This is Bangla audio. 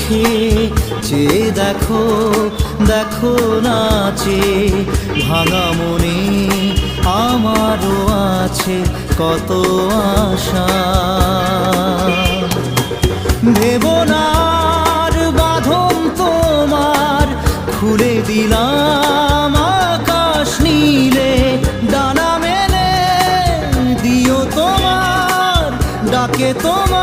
চোখে চেয়ে দেখো, দেখো নাচে ভাঙা মনে আমারও আছে কত আশা। ভেবনার বাঁধন তোমার খুলে দিলাম আকাশ নীলে, ডানা মেলে দিও তোমার ডাকে তোমার